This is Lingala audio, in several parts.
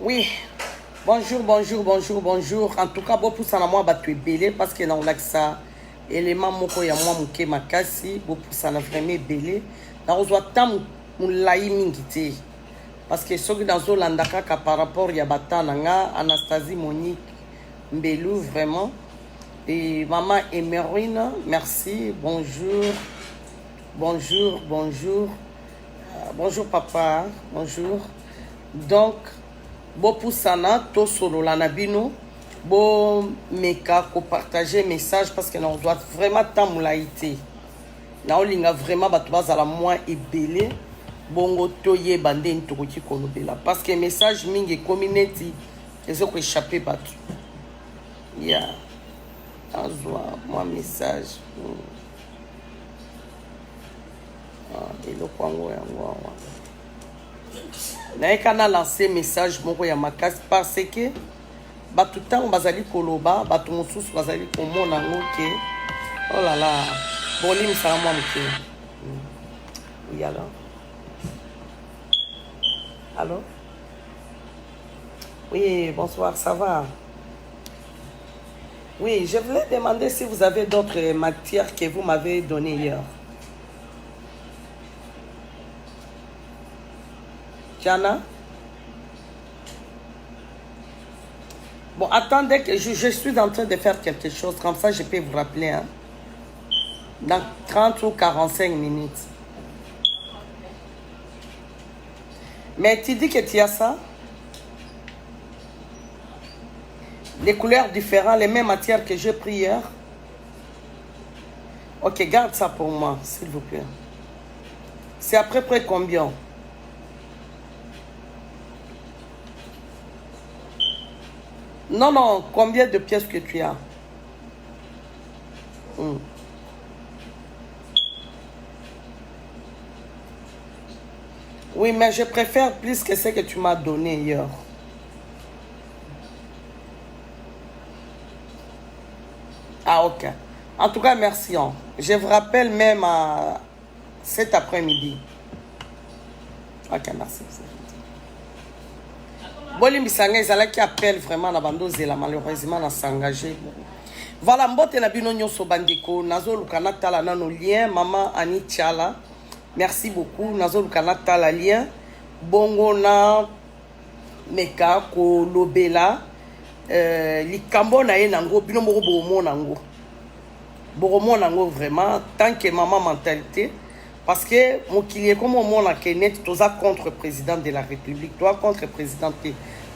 Oui, bonjour, bonjour, bonjour, bonjour. En tout cas, beaucoup ça na moi battu belé parce que dans l'axa élément moko ya moi muke makasi, beaucoup ça na vraiment belé. Na ozwa tam mulai mingité. Parce que ceux qui dans Zolandaka par rapport ya batananga Anastasie Monique Mbelou vraiment et maman Emerine, merci, bonjour. Bonjour, bonjour. Bonjour papa, bonjour. Donc bo poussana to solo la nabino bo meka ko partager message parce que on doit vraiment tamulaité na olinga vraiment bato bazala moins ebele bongo toye bande ntokoki kolobela parce que message mingi community ezoko échapper bato ya azwa moi message eloko yango yango naekana lancer message moko ya makasi parce que bato ntango bazali koloba bato mosusu bazali komona yango ke oh là là bolimisaka mwa moke oui alors allô oui bonsoir ça va oui je voulais demander si vous avez d'autres matières que vous m'avez donné hier. Jana? Bon, attendez que je suis en train de faire quelque chose. Comme ça, je peux vous rappeler. Hein, dans 30 ou 45 minutes. Mais tu dis que tu as ça? Les couleurs différentes, les mêmes matières que j'ai pris hier. Ok, garde ça pour moi, s'il vous plaît. C'est à peu près combien? Non, non, combien de pièces que tu as? Oui, mais je préfère plus que ce que tu m'as donné hier. Ah, ok. En tout cas, merci. Hein. Je vous rappelle même à cet après-midi. Ok, merci. Boli Misanga, ils allaient qui appellent vraiment la bande là malheureusement à s'engager. Voilà, mbote na bino nyoso bandiko, nazo lukana tala nano lien, maman Ani Tchala. Merci beaucoup, nazo lukana tala lien. Bongo na meka ko lobela likambo na ye nango bino moko bomo nango. Bomo nango vraiment tant que maman mentalité. Parce que mon qu'il est comme au monde qui est tous contre président de la République, toi contre président.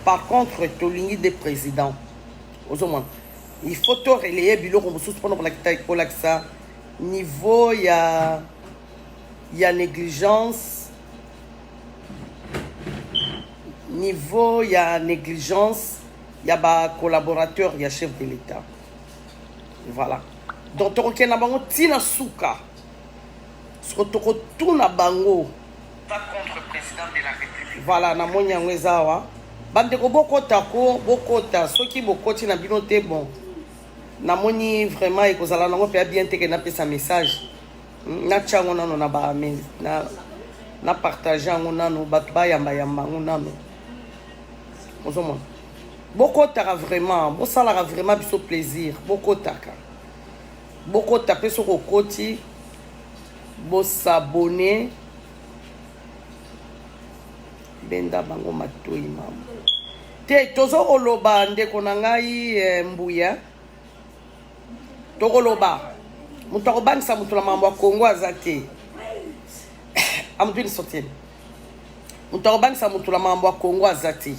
Par contre, tu es des présidents. Il faut te relayer bilo comme sous pendant la ça niveau il y a négligence. Niveau il y a négligence, il y a ba collaborateur, il y a chef de l'État. Voilà. Donc tu as bango tina souka. Tout na bango pas contre président de la République. Voilà na monya ngwezawa bande ko bokota soki bokoti na bino te bon na moni vraiment ekozala nango pe bien te que na pesa message na chango nano na ba na partager ngo nano bat ba yamba ngo nano ozomo bokota vraiment bosala vraiment biso plaisir bokota pe so ko koti bo s'abonner benda bango matoi mama te tozo koloba ndeko na ngai mbuya tokoloba mutu akobangisa mutu na mambo ya Kongo aza te amutwini sotien mutu akobangisa mutu na mambo ya Kongo aza te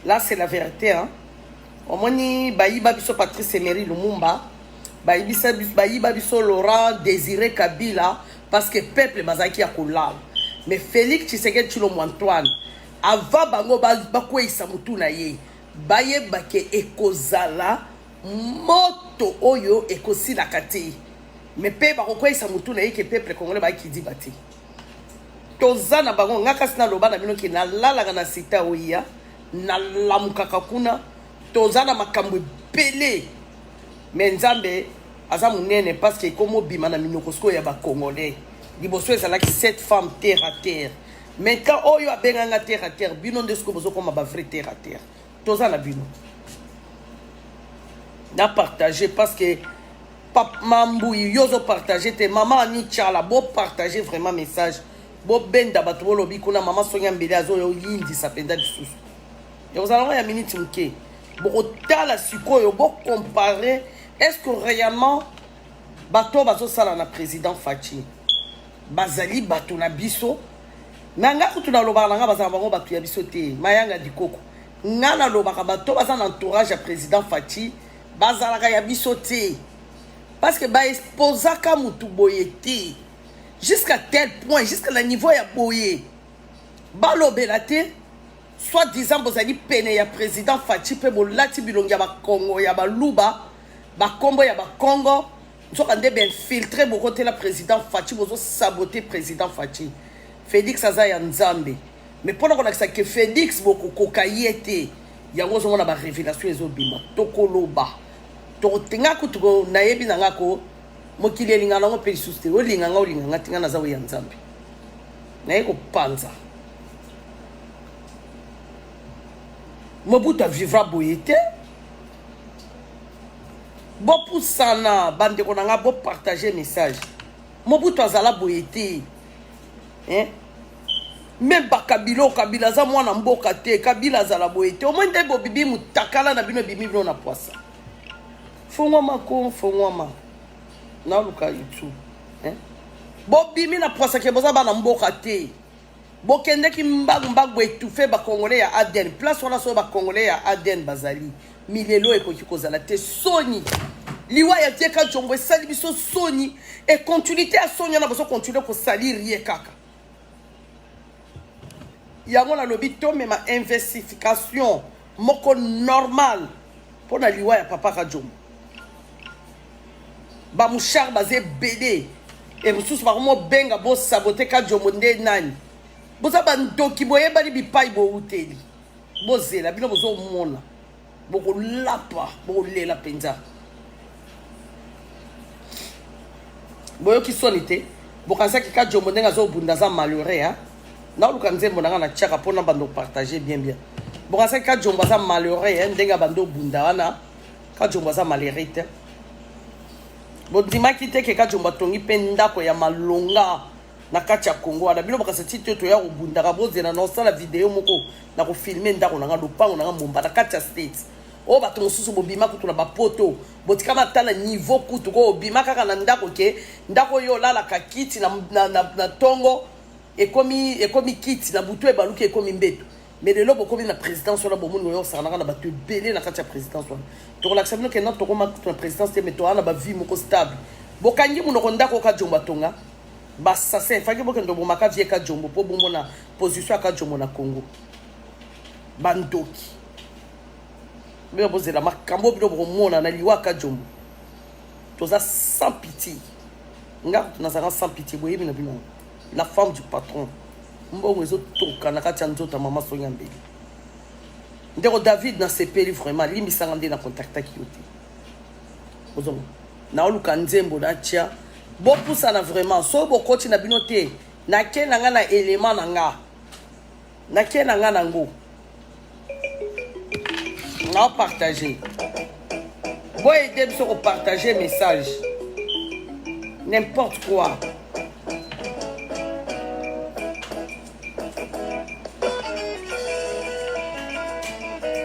là c'est la vérité hein omoni bayiba biso Patrice Emery Lumumba bayiba biso Laurent Désiré Kabila parce que peuple bazaki ya kolala mais Félix Tshisekedi Tshilombo Antoine ava bango bakweyisa mutu na ye bayeba ke ekozala moto oyo ekosilaka te mais pe bakokweyisa mutu na ye ke peuple congolais bayaki bati toza na bango nga kasi naloba na bino ke nalalaka na sita oya nalamukaka kuna toza na makambo ebele mais nzambe aza munene parce que comme obima na minoko siko ya ba congolais liboso ezalaki cette femme terre à terre Maintenant, oh, yo a benganga terre à terre. Bino de ce que vous comme vrai terre à terre. Tout ça, la bino. Na partagé parce que papa Mambou, yozo partagé. Tes maman ni tchala. Bo partager vraiment message. Bo benda batu lobi kuna maman sonya mbele azo yo yindi sa penda bisusu. Et vous allez voir minute mke. Bo tala siko yo bo comparer. Est-ce que réellement bato bazo sala na président Fachi? Bazali bato na biso. Nanga kutuna loba nanga bazala bango bato ya biso te. Mayanga dikoko. Ngana loba bato bazana entourage à président Fachi. Bazala ya biso te. Parce que ba exposa ka mutu boyete. Jusqu'à tel point, jusqu'à le niveau ya boye. Balo belate, soit disant bozali pene ya président Fachi pe bolati bilongi ya ba Congo ya ba luba, ba Kombo ya ba Congo. Nous avons bien filtré pour côté la président Fachi, vous avez saboté président Fachi. Félix Azaya Nzambe. Mais pendant qu'on a dit que Félix beaucoup cocaïete, il y a une révélation des obima. Tokoloba. Totenga kutuko naebi nangako. Mokile linga nango pe suste. O linga nga tinga na zawe ya Nzambe. Naeko panza. Mobutu vivra boyete. Bo poussana bande ko nanga bo partager message. Mobutu azala boyete. Hein? Même ba Kabila za mwana mboka te, Kabila azala boyete. Au moins ndebo bibi mutakala na bino bibi bino na poisa. Fongoma ko fongoma. Na luka YouTube. Hein? Bo bimi na poisa ke boza bana mboka te. Bo kende ki mbagu étouffé ba congolais ya Aden. Place wana so ba congolais ya Aden bazali. Milelo ekoki kozala te soni. Liwa ya tieka jombo esali biso soni et continuité à soni na boso continuer ko salir rie kaka. Yango na lobi to mema investification moko normal pour na liwa ya papa ka jombo. Ba mushar bazé BD et mususu ba mo benga bo saboter ka jombo nde nani. Boza ba ndoki boye bali bipai bo uteli. Bozela bino bozo mona. Boko lapa, boko lela penza. Boyo ki sonite, bokansa ki ka jombo ndenga zo bundaza malheureux hein. Na luka nzembo nanga na tchaka pona bando partager bien. Bokansa ki ka jombo za malheureux hein, ndenga bando bunda wana. Ka jombo za malheureux. Bo dima ki te ke ka jombo tongi pe ndako ya malonga na kati ya Congo. Wana bino bakasa tito to ya bunda ka bozela na osala video moko na ko filmer ndako nanga lopango nanga mbomba na kati ya States. O bato mosusu bobima kutu na bapoto botika matala niveau kutu ko bima kaka na ndako ke ndako yo lala ka kiti na tongo ekomi kiti na butu e baluki ekomi mbeto mais lelo bokomi na présidence wala bomoni yo sarana na bato belé na kati ya présidence wala to la sabino ke na to koma kutu na présidence te meto ana ba vie moko stable bokangi munoko ndako ka jomba tonga ba sase faki bokendo bomaka vie ka jombo po bomona position ka jombo na Congo bandoki. Mais vous la makambo bino bomona na liwa ka jombo. Toza sans pitié. Nga tunazanga sans pitié boyebi na bino. La femme du patron. Mbongo ezo toka na kati ya nzota mama sonya mbeli. Ndeko David na sepeli vraiment limisanga nde na contacta ki yote. Ozongo. Na oluka nzembo na tia. Bo pousa na vraiment so bo koti na bino te. Na kena nga na élément na nga. Na kena nga na ngo. Non, partager. Vous aidez à partager message. N'importe quoi.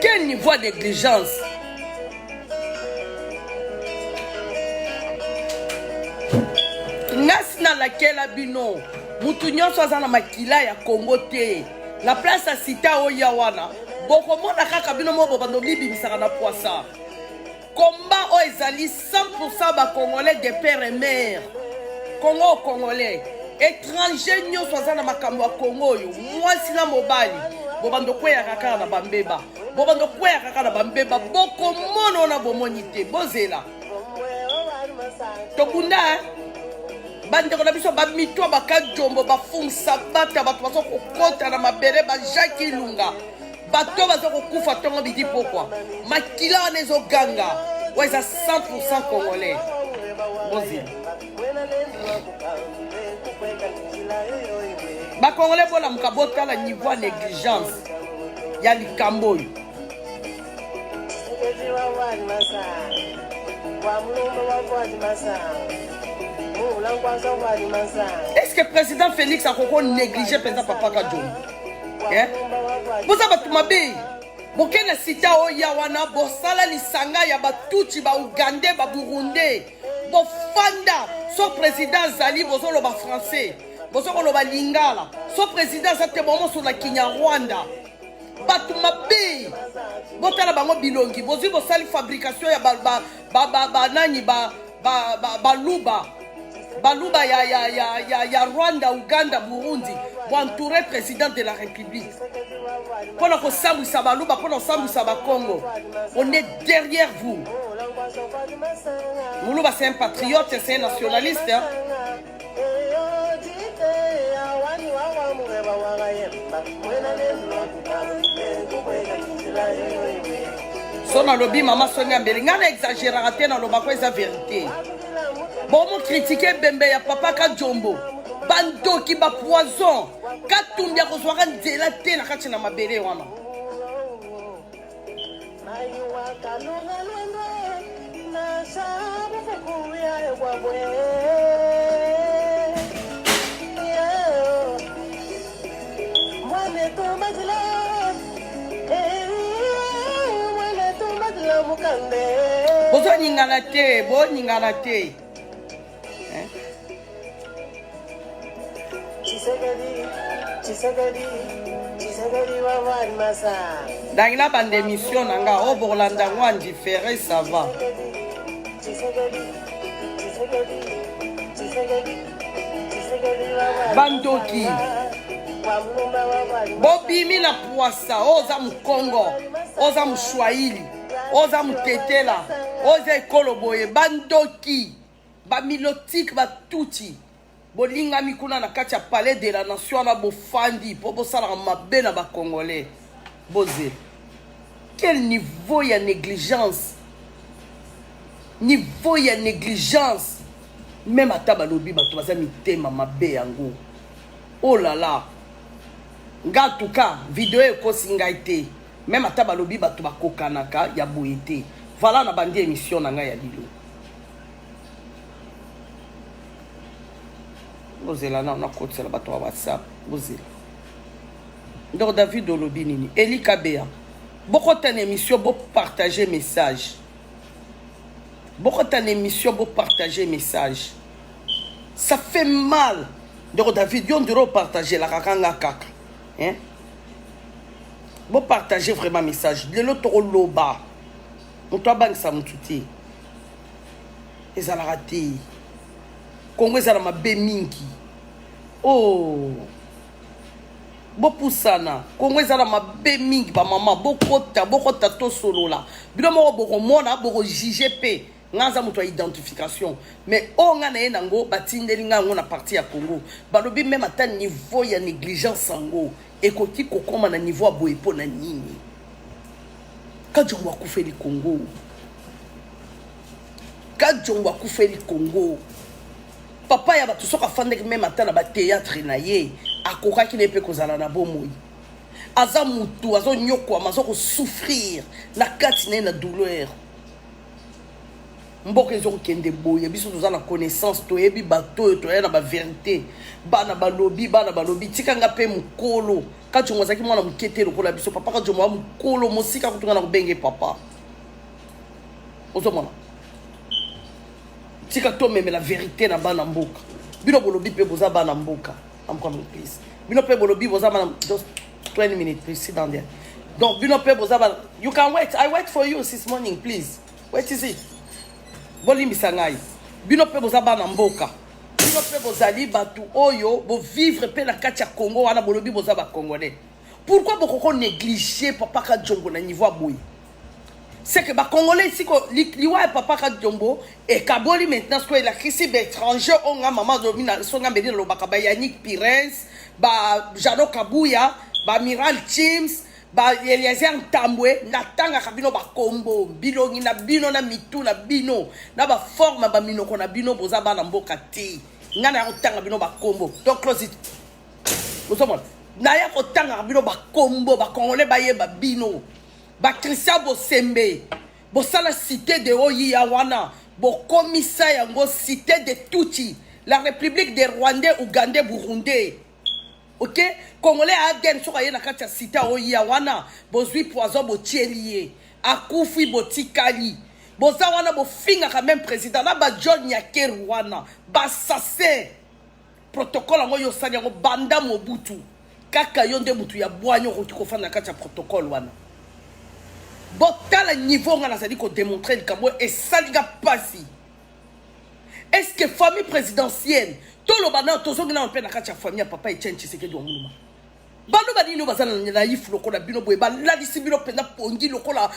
Quel niveau de négligence? Nasna laquelle abino. Moutounion soit dans makila ya Congo te. La place à Sita Oyawana. Bokomona kaka bino mo bando bibimisaka na poisa. Combat o ezali 100% ba congolais de père et mère. Congo congolais. Étranger nyo soza na makambo ya Congo yo. Mwasi na mobali. Bobando kweya kaka na bambeba. Bobando kweya kaka na bambeba. Bokomona na bomonite. Bozela. Tobunda bande ko na biso ba mitwa ba kajombo ba fungsa bata ba twaso ko kota na mabere ba Jacques Lunga. Bato bazo kufa tongo bidi pourquoi makila nezo ganga ouais ça 100% congolais. Bozia Ba Congolais pour la mkabota la niveau négligence. Ya likambo. Est-ce que le président Félix a encore négligé le président Papa Kadjou? Vous avez tout ma bille. Vous avez la cité au Yawana, vous avez la Sanga, ya Batuchi, ba Ougandais, ba Burundais, vous Fanda, son président Zali, vous avez le français, vous avez le Lingala, son président c'était moment sur la Kinyarwanda. Batu mabe botala bango bilongi bozi bosali fabrication ya baluba ya Rwanda, Uganda, Burundi pour entourer président de la République pour ko sambisa baluba pour sambisa ba Congo. On est derrière vous. Muluba c'est un patriote, c'est un nationaliste hein? Son dans lobby maman Sonia Mbelinga exagère raté dans le bako c'est la vérité. Bon mon critiquer Bembe ya papa Kadjombo. Bando qui ba poison. Katumbia ko soira délaté na kati na mabele wana. Bozo ningana te, bo ningana te. Dans la bande d'émission, au Borlanda, on différé, ça va. Bandoki. Bobimi na poissa, oza Congo, oza Mouchouaïli, oza Moutetela, oza Ekoloboye, Bandoki, Bamilotique, Batouti. Bolinga mikuna na kati ya palais de la nation na bofandi po bosala mabe na ba Congolais. Bozé. Quel niveau ya négligence? Niveau ya négligence. Même ata balobi bato baza mitema mabe yango. Oh là là. Nga en tout cas, vidéo ekosi ngai te. Même ata balobi bato bakokanaka ya boyete. Voilà na bandi émission na ngai ya lilo. Vous êtes là, on a côté sur la bateau WhatsApp. Vous êtes là. Donc David Olobinini, Eli Kabea. Beaucoup d'émissions pour partager message. Beaucoup d'émissions pour partager message. Ça fait mal. Donc David, on doit partager la kakanga kaka. Hein? Vous partagez vraiment message. Le lot au loba. On doit banque ça m'touti. Et ça l'a raté. Congo ezala mabe mingi. Oh. Bopusana. Congo ezala mabe mingi ba mama bokota to solo la. Bino mo boko mona boko JGP. Ngaza muto identification. Mais o nga na yenango batindeli nga ngo na partie ya Congo. Balobi même ata niveau ya négligence sango ekoti kokoma na niveau ya boyepo na nini. Kadjongo akufeli Congo. Kadjongo akufeli Congo. Papa ya batu soka fandek même ata na ba théâtre na ye akoka ki ne pe kozala na bomoi aza mutu azo nyoko amazo ko souffrir na kati na douleur mboka ezo kende boye biso toza na connaissance to yebi bato to ya na ba vérité bana balobi tikanga pe mukolo kati ngozaki mwana mukete lokola biso papa ka jomo mukolo mosika kutunga na kubenge papa ozomona tika to meme la vérité na bana mboka bino bolobi pe boza bana mboka am come please bino pe bolobi boza bana just 20 minutes please sit down there donc bino pe boza bana you can wait I wait for you this morning please wait is it bolimi sangai bino pe boza bana mboka bino pe bozali batu oyo bo vivre pe na kati ya Congo wana bolobi boza ba Congolais pourquoi boko négliger papa ka jongo na niveau boy. C'est que les Congolais ici, liwa papa Kadjombo et Kaboli maintenant, ce que la crise étranger, on a maman domina, son gambé le baka Yannick Pires, ba Jano Kabouya, ba Miral James, ba Eliezer Ntambwe natanga kabino ba kombo bilongi na bino na mitu na bino na ba forme ba minoko na bino boza ba na mboka te ngana ya kotanga bino ba kombo donc close it osomona na ya kotanga bino ba kombo ba congolais ba ye ba bino ba Christian Bosembe bosala cité de Oyiya wana bo komisa yango cité de Tuti la République des Rwandais Ougandais Burundais. Ok, Congolais a den so na kati ya cité Oyiya wana bozwi poison botielier akufi botikali boza wana bofinga quand même président na ba John Nyakeru wana ba assassin protocole ngo yo sanya ngo banda Mobutu kaka yo nde mutu ya bwanyo ko kofana kati ya protocole wana botala niveau ngana sadi ko démontrer le kambo et saliga pasi. Est-ce que famille présidentielle tout le bana tozongi na mpena kati ya famille papa Etienne Tshisekedi wa muluma bano ba dino bazana na yifu lokola bino boye ba lalisi bino pena pongi lokola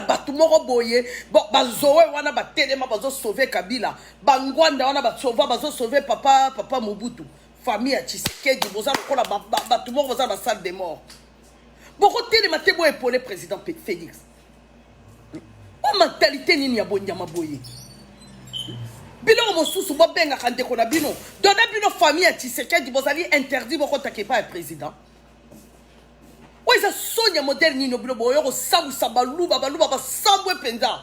batu moko boye bazowe wana ba telema bazo sauver Kabila bangwanda wana ba sauver papa Mobutu famille ya Tshisekedi boza lokola batu moko boza na salle des morts boko telema te boye pour le président Félix o mentalité nini ya bonyama boye bino mosusu bo benga kande ko na bino dona bino famille ya Tshisekedi bozali interdit boko takepa ya président. Oui, ça sonia moderne ni nobilo boyo ko sabusa baluba ba sambwe penda.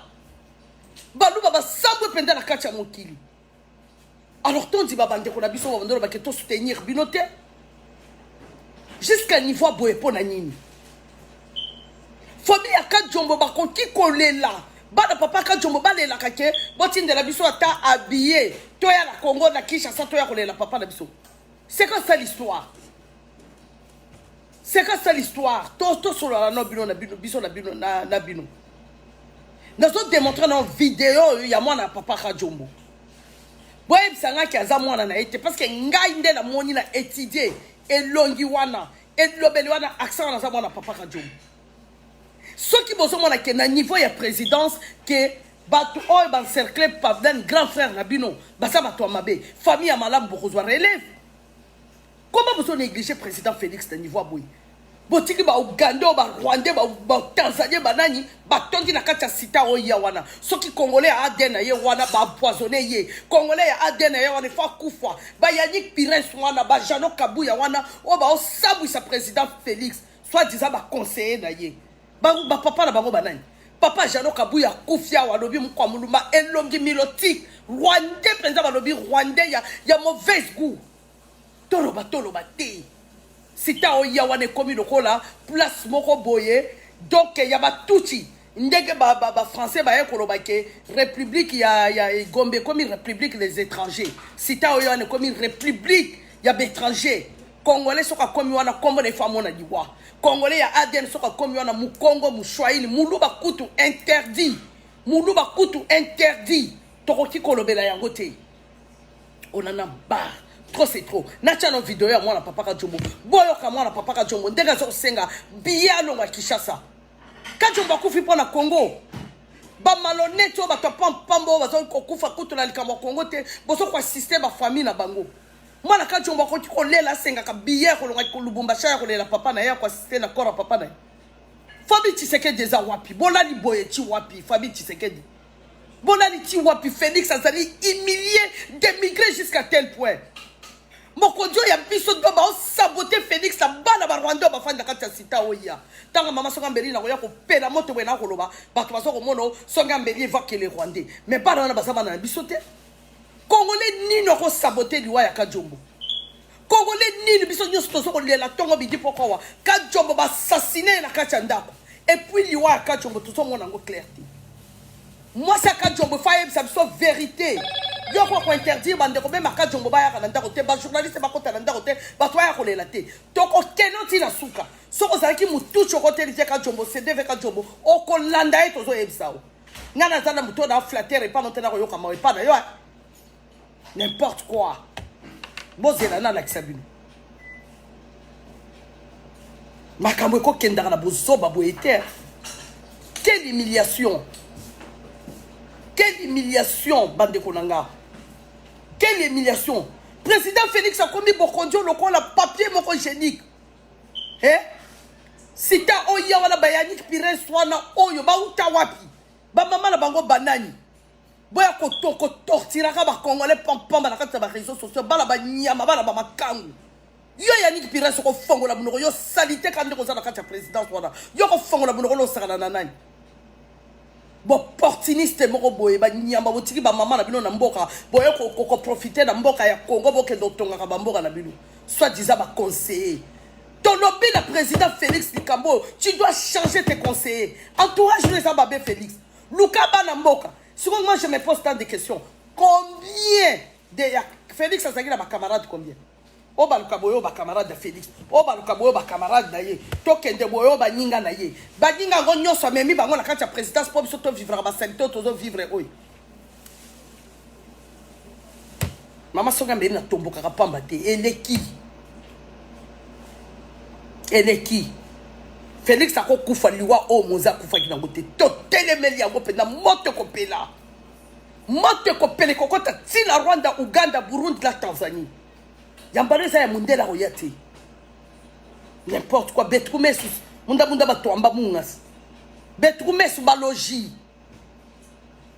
Baluba ba sambwe penda na kati ya mokili. Alors ton di babande ko na biso ba ndolo ba ke to soutenir binote. Jusqu'à niveau boye pona nini. Famille aka jombo ba konki kolela. Bana papa ka jombo balela kake botinde la biso ata habillé. Toya la Congo na Kinshasa toya kolela papa na biso. C'est quoi ça l'histoire? C'est quoi ça l'histoire? Tout sur la nobino na bino na bino. Nous avons démontré dans vidéo il y a moi na papa Kajombo. Boye bisanga ki aza mwana na ete parce que ngai nde la moni na étudier et longi wana et lobeli wana accent na za mwana papa Kajombo. Ce qui bozo mona ke na niveau ya présidence que batu oy ban cercle pavdan grand frère na bino basa bato mabe famille ya malamu bokozwa relève. Comment vous négligez président Félix de niveau boy? Botiki ba Ouganda ba Rwandais ba Tanzanie ba nani ba tondi na kati ya sita Oyiya wana. Soki Congolais a adena ye wana ba empoisonné ye. Congolais a adena ye wana fa kufa. Ba Yannick Pires wana ba Jano Kabuya wana o ba o sabu sa président Félix soit disant ba conseiller na ye. Ba papa na bango ba nani. Papa Jano Kabuya kufia wa lobi mkwa muluma elongi milotique. Rwandais président ba lobi Rwandais ya mauvaise goût. Toloba te. Sita Oyiya wane komi lokola place moko boye donc ya ba tuti ndenge ba français ba ekoloba ke république ya Gombe komi république les étrangers. Sita Oyiya wane komi république ya étrangers. Congolais soka komi wana kombo na famo na diwa. Congolais ya ADN soka komi wana mukongo mushwaili muluba kutu interdit. Muluba kutu interdit. Tokoki kolobela yango te. On en a marre. Trop c'est trop. Nacha no vidéo ya mwana papa Kajombo. Boyo ka mwana papa Kajombo. Ndega zo senga biya lo wa Kinshasa. Kajombo kufi pona Congo. Ba malhonnête ba to pambo ba zo kufa kutu na likambo Congo te. Boso kwa système ba famille na bango. Mwana Kajombo ko tiko lela senga ka biya ko longa ko Lubumbashi ya ko lela papa na ya kwa système na kora papa na. Fabi Tshisekedi eza wapi? Bola li boye ti wapi? Fabi Tshisekedi. Bola li ti wapi? Félix azali humilié, démigré jusqu'à tel point. Mokonjo ya biso doba o saboter Félix la bana ba Rwanda ba fanda kati ya sita Oyiya. Tanga mama songa mbeli na koya ko pela moto wena ko loba bato baso ko mono songa mbeli va que les Rwandais. Mais pas na basaba na biso te. Congolais nino ko saboter liwa ya Kajombo. Congolais nino biso nyoso to ko lela tongo bidi pokowa. Kajombo ba assassiner na kati ya ndako. Et puis liwa ya Kajombo to so mona ngo clarté. Moi ça Kajombo faye ça biso vérité. Yoko ko interdire bande ko même Kajombo ba ya kana ndako te ba journaliste ba ko tala ndako te ba to ya ko lela te to ko kenoti na suka so ko zaki mutu choko te lite Kajombo c'est deve Kajombo o ko landa e to zo ebisao ngana zana muto na flatter et pas noter ko yoka ma e pas na yo n'importe quoi bozela na lakisabino makambo ko kendaka na bozoba boete. Quelle humiliation! Quelle humiliation, bande konanga. Quelle humiliation. Président Félix a commis Bokondio le la papier moko génique. Eh? sita oya wana bayani pires wana oyo bauta wapi ba mama na bango banani boya ko tortira ka ba congolais pam na kati ba réseaux sociaux bala ba nyama bala ba makangu yo Yannick Pires ko fongola munoko yo salité kandi ko za na kati ya présidence wana yo ko fongola munoko lo saka na nani bo opportuniste moko boye ba nyama botiki ba mama na bino na mboka boye ko profiter na mboka ya Congo boke dotonga ka ba mboka na bino soit disant ba conseiller ton lobby le président Félix Likambo tu dois changer tes conseillers entourage les Ababé Félix Luka Banamboka si moi je me pose tant de questions combien de Félix Azagui na ba camarade combien o baluka boyo ba camarade de Félix o baluka boyo ba camarade na ye to kende boyo ba nyinga na ye ba nyinga ngo nyoso memi bango na kati ya présidence pour biso to vivre ba santé to vivre oy mama songa mbeli na tomboka ka pamba te eleki Félix ako kufa liwa o moza kufa kinango te to telemeli yango pe na moto kopela kokota tina Rwanda Uganda Burundi la Tanzanie yambare sa ya mundela royati n'importe quoi betrumesu munda batwamba mungas betrumesu balogi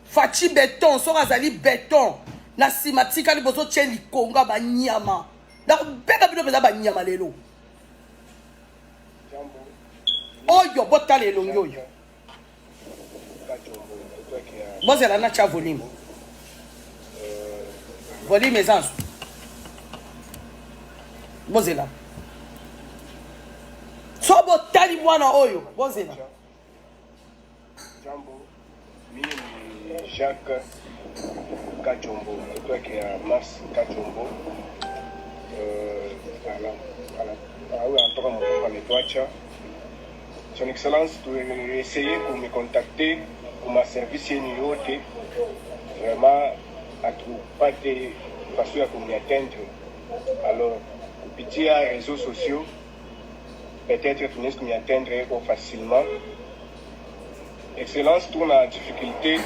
fachi béton so azali béton na simatika li bozo tcheli konga banyama na beka bino beza banyama lelo oyo bota lelo nyoyo bozela na cha volume ezanzo bozela so botali mwana oyo bozela jambo mimi Jacques Kachombo toi qui a Mars Kachombo en tout cas mon nettoyage son excellence tu essayer pour me contacter pour ma service numéro vraiment à tout pas de façon à me atteindre alors petit les réseaux sociaux peut-être que nous nous atteindre facilement excellence tourne en difficulté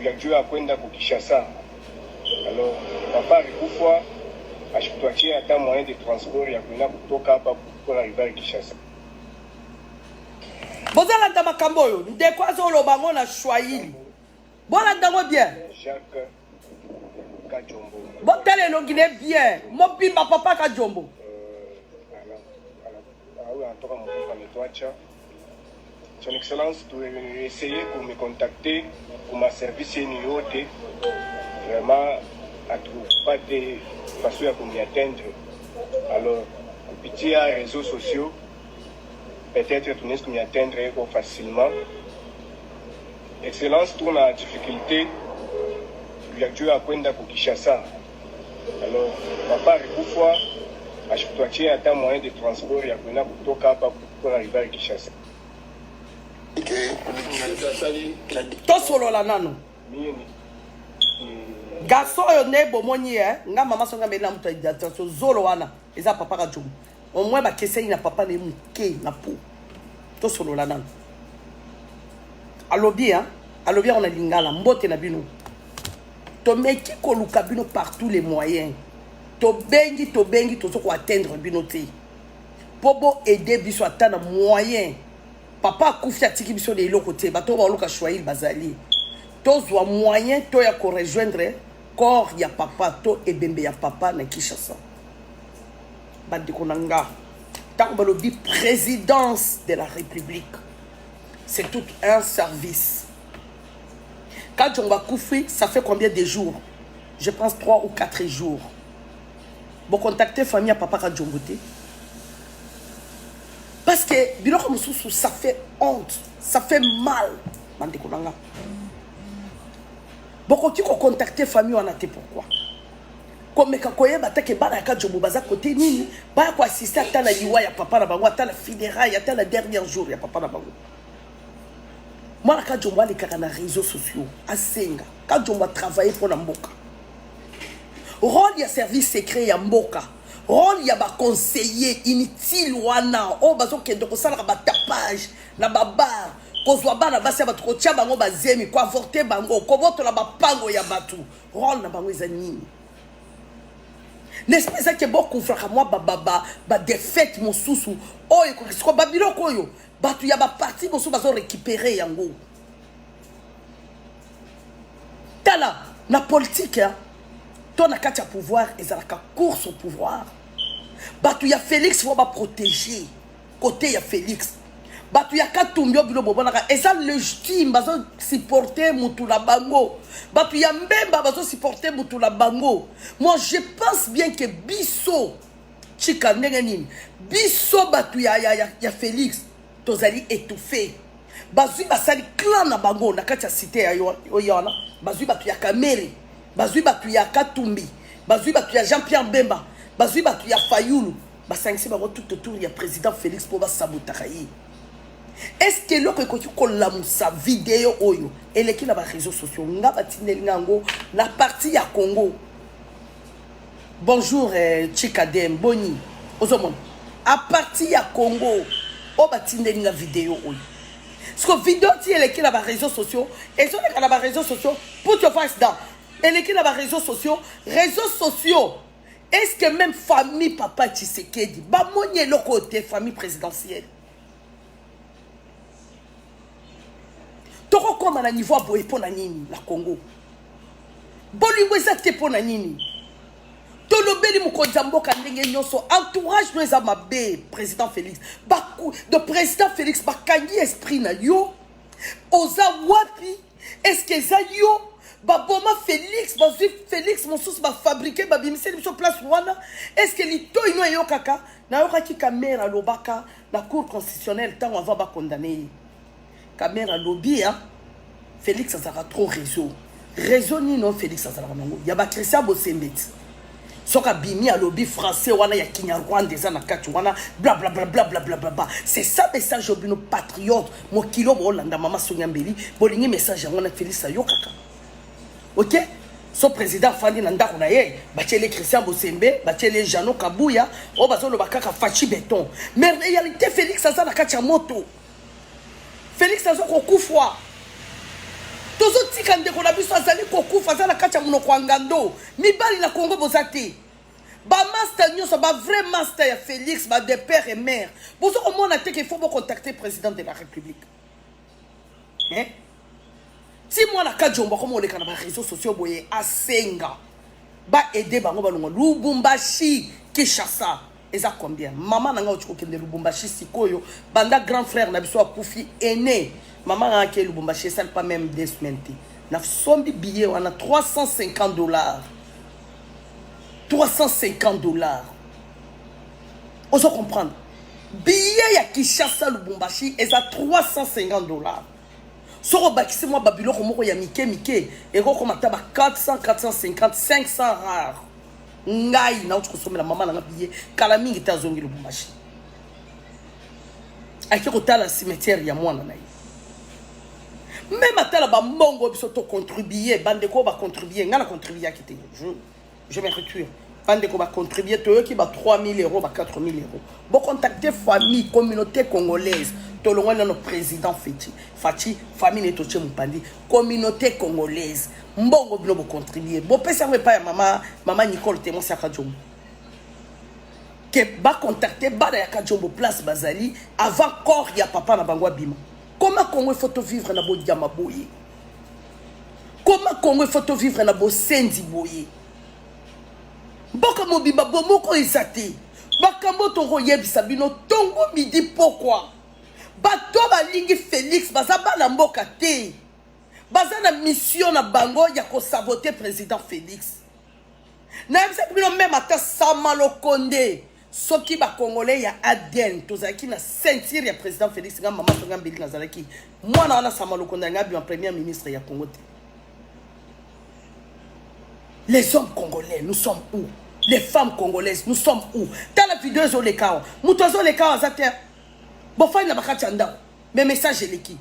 il a dû apprendre à Kinshasa alors papa pourquoi à chaque fois qu'il y a un moyen de transport il y a kutoka pour arriver à Kinshasa bozala ndama kamboyo ndeko azolo bango na Swahili bona ndango bien Jacques Kajombo botale longine bien mobimba papa Kajombo en tout cas mon nettoyage son excellence tu essayer pour me contacter pour ma service numéro vraiment à tout pas de façon à me atteindre alors petit les réseaux sociaux peut-être que nous nous atteindre facilement excellence tourne en difficulté il a dû apprendre à Kinshasa alors papa pourquoi à chaque fois qu'il y a un moyen de transport il y a kutoka pour arriver à Kinshasa tosolola nano garçon oyo ne bomoni nga mama songa mbeli na mutu identification zolo wana eza papa Kajombo au moins bakesei na papa ne muke na po tosolola nano alobi on a lingala mbote na bino tomeki koluka bino par tous les moyens tobengi tozo ko atteindre bino te pobo aider biso atana moyen papa akufi atiki biso de eloko te bato baluka Swahili bazali tozwa moyen to ya ko rejoindre corps ya papa to ebembe ya papa na Kinshasa bandiko nanga tako balobi présidence de la République c'est tout un service. Quand Djomba Koufi, ça fait combien de jours? Je pense 3 ou 4 jours. Vous contactez famille à papa Kadjombote. Parce que Biloko Moussou, ça fait honte, ça fait mal. Beaucoup qui contacter famille on a été pourquoi? Comme kakoye batake bana Kadjombo baza côté nini, ba ko assister à la liwa ya papa na bango, à la funéraille, à la dernier jour ya papa na bango. Moi, quand je vois les réseaux sociaux, à Senga, quand je vois travailler pour la Mboka, rôle il y a service secret ya Mboka, rôle il y a ba conseiller inutile wana, oh bazo kendo ko sala ba tapage na babar, ko zwa bana basi ba ko tia bango bazemi, ko avorter bango, ko boto la ba pango ya batu, rôle na bango ezanini. n'est-ce pas ça que beaucoup frère moi ba défaite mon sousou oyo ko babilo koyo batu ya ba parti mosu bazo récupérer yango tala na politique hein ton na kati ya pouvoir ezalaka course au pouvoir batu ya Félix faut ba protéger côté ya Félix batu ya Katumbi bilo bobonaka eza légitime bazo supporter mutula bango batu ya Mbemba bazo supporter mutula bango. Moi je pense bien que biso chika ndenge nini biso batu ya Félix tozali étouffé bazui basali clan na bango na kati ya cité ya oyana bazui batu ya Kamere bazui batu ya Katumbi bazui batu ya Jean-Pierre Mbemba bazui batu ya Fayulu basangisi bango tout autour ya président Félix pour ba sabotaka yi. Est-ce que l'on peut sa vidéo oyo et les qui n'a pas réseaux sociaux nga batindeli ngango la partie ya Congo. Bonjour Chikadem Boni ozomon à partir ya Congo o batindeli nga vidéo oyo parce que vidéo ti les qui n'a pas réseaux sociaux et sur les n'a réseaux sociaux put your face down et les qui n'a pas réseaux sociaux est-ce que même famille papa Tshisekedi ba monye le côté famille présidentielle toko koma na niveau boye pona nini la Congo bolingo ezate pona nini tolobeli mukonza mboka ndenge nyonso entourage no eza mabe président Félix baku de président Félix bakangi esprit na yo oza wapi est-ce que eza yo baboma Félix mosusu ba fabriquer ba bimiseli biso place wana est-ce que lito ino yo kaka na yo kaki caméra lobaka la cour constitutionnelle tant on va ba condamner caméra lobby hein Félix ça sera trop réseau ni non Félix ça sera nango ya ba Christian Bosembeti soka bimi à lobby français wana ya Kinyarwanda eza na kati wana bla bla bla bla bla bla bla c'est ça message obino patriote mo kilo bolanda mama Sonyambeli bolingi message wana Félix ayo kaka OK so président fandi na ndako na ye batiele Christian Bosembe batiele Jano Kabuya o bazolo bakaka fachi béton mais réalité Félix ça na kati ya moto Félix azo kokufwa tozo tika ndeko na biso azali kokufa za na kati ya munoko ngando mibali na Congo bozati ba master nyonso ba vrai master ya Félix ba de père et mère bozo ko mona te qu'il faut contacter président de la République hein si moi na kajomba comme on les kana ba réseaux sociaux boye asenga ba aider bango balongo Lubumbashi Kinshasa eza combien maman nanga otiko kende Lubumbashi sikoyo banda grand frère na biso akufi aîné maman nanga ke Lubumbashi ça pas même 2 semaines na sombi billet on a $350 $350 on se comprendre billet ya Kinshasa Lubumbashi eza $350 soro bakisi moi babiloko moko ya mike et ko komata ba 400 450 500 rares ngai na uti kosomela mama na billet kala mingi tazongi Lubumbashi aki kotala cimetière ya mwana na ye même atala ba mbongo biso to contribuer bande ko ba contribuer ngana contribuer akite je me retire bande ko ba contribuer to yoki ba 3000 euros ba 4000 euros bon contacter famille communauté congolaise to longwa no président Fachi famille to che mupandi communauté congolaise mbongo bino bo contribuer bo pesa me pa ya mama Nicole Témoin Sakadjom que ba contacter bada ya Kadjombo place Bazali avant corps ya papa na bangwa bima. Comment Congo faut vivre na bo diama boye? Comment Congo faut vivre na bo sendi boye? Boka mobiba bomoko izate. Bakambo toro yebisa bino tongo midi pourquoi? Bato balingi Félix bazaba na mboka te. Baza na mission na bango ya ko saboter président Félix. Na yebisa bino même ata Samalo Konde. Soki ba congolais ya Aden tozaki na ceinture ya président Félix nga mama tonga mbeli na zalaki mwana wana Samalo Konde nga bi en premier ministre ya Congo. Les hommes congolais nous sommes où? Les femmes congolaises nous sommes où? Dans la vidéo zo le kao mutozo le kao azate bo fanya bakati anda mais message eleki